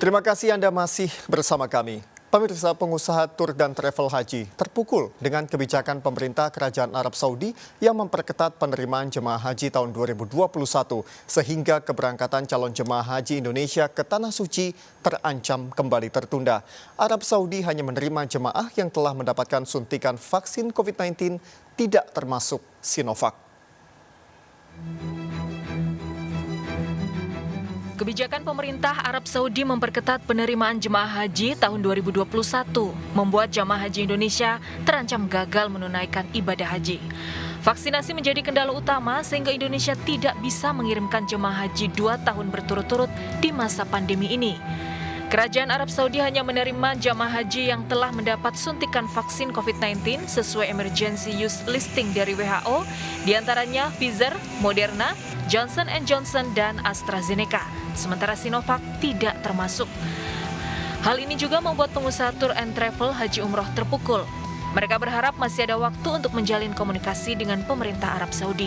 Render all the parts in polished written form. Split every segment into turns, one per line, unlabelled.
Terima kasih Anda masih bersama kami. Pemirsa, pengusaha tur dan travel haji terpukul dengan kebijakan pemerintah Kerajaan Arab Saudi yang memperketat penerimaan jemaah haji tahun 2021 sehingga keberangkatan calon jemaah haji Indonesia ke Tanah Suci terancam kembali tertunda. Arab Saudi hanya menerima jemaah yang telah mendapatkan suntikan vaksin COVID-19 tidak termasuk Sinovac.
Kebijakan pemerintah Arab Saudi memperketat penerimaan jemaah haji tahun 2021 membuat jemaah haji Indonesia terancam gagal menunaikan ibadah haji. Vaksinasi menjadi kendala utama sehingga Indonesia tidak bisa mengirimkan jemaah haji 2 tahun berturut-turut di masa pandemi ini. Kerajaan Arab Saudi hanya menerima jamaah haji yang telah mendapat suntikan vaksin COVID-19 sesuai emergency use listing dari WHO, diantaranya Pfizer, Moderna, Johnson & Johnson, dan AstraZeneca. Sementara Sinovac tidak termasuk. Hal ini juga membuat pengusaha tour and travel haji umroh terpukul. Mereka berharap masih ada waktu untuk menjalin komunikasi dengan pemerintah Arab Saudi.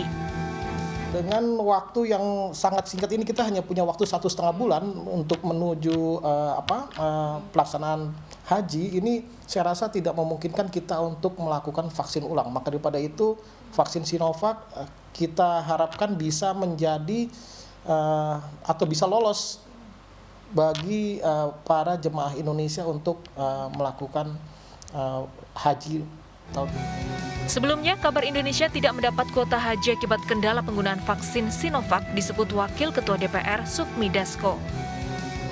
Dengan waktu yang sangat singkat ini kita hanya punya waktu 1,5 bulan untuk menuju pelaksanaan haji. Ini saya rasa tidak memungkinkan kita untuk melakukan vaksin ulang. Maka daripada itu vaksin Sinovac kita harapkan bisa menjadi atau bisa lolos bagi para jemaah Indonesia untuk melakukan haji tahun ini.
Sebelumnya, kabar Indonesia tidak mendapat kuota haji akibat kendala penggunaan vaksin Sinovac disebut Wakil Ketua DPR Sufmi Dasko.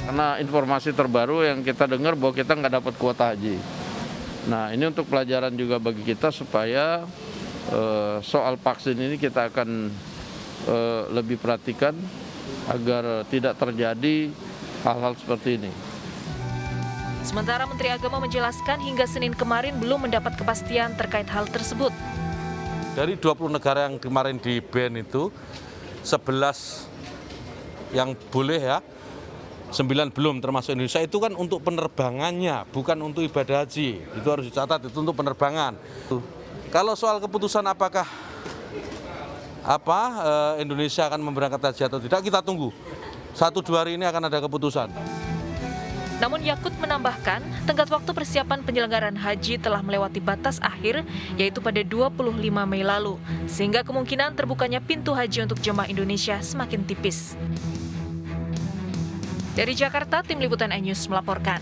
Karena informasi terbaru yang kita dengar bahwa kita nggak dapat kuota haji. Nah, ini untuk pelajaran juga bagi kita supaya soal vaksin ini kita akan lebih perhatikan agar tidak terjadi hal-hal seperti ini.
Sementara Menteri Agama menjelaskan hingga Senin kemarin belum mendapat kepastian terkait hal tersebut.
Dari 20 negara yang kemarin di ban itu, 11 yang boleh ya, 9 belum termasuk Indonesia. Itu kan untuk penerbangannya, bukan untuk ibadah haji. Itu harus dicatat, itu untuk penerbangan. Kalau soal keputusan apakah Indonesia akan memberangkat haji atau tidak, kita tunggu. 1-2 hari ini akan ada keputusan.
Namun Yakut menambahkan, tenggat waktu persiapan penyelenggaraan haji telah melewati batas akhir, yaitu pada 25 Mei lalu, sehingga kemungkinan terbukanya pintu haji untuk jemaah Indonesia semakin tipis. Dari Jakarta, Tim Liputan iNews melaporkan.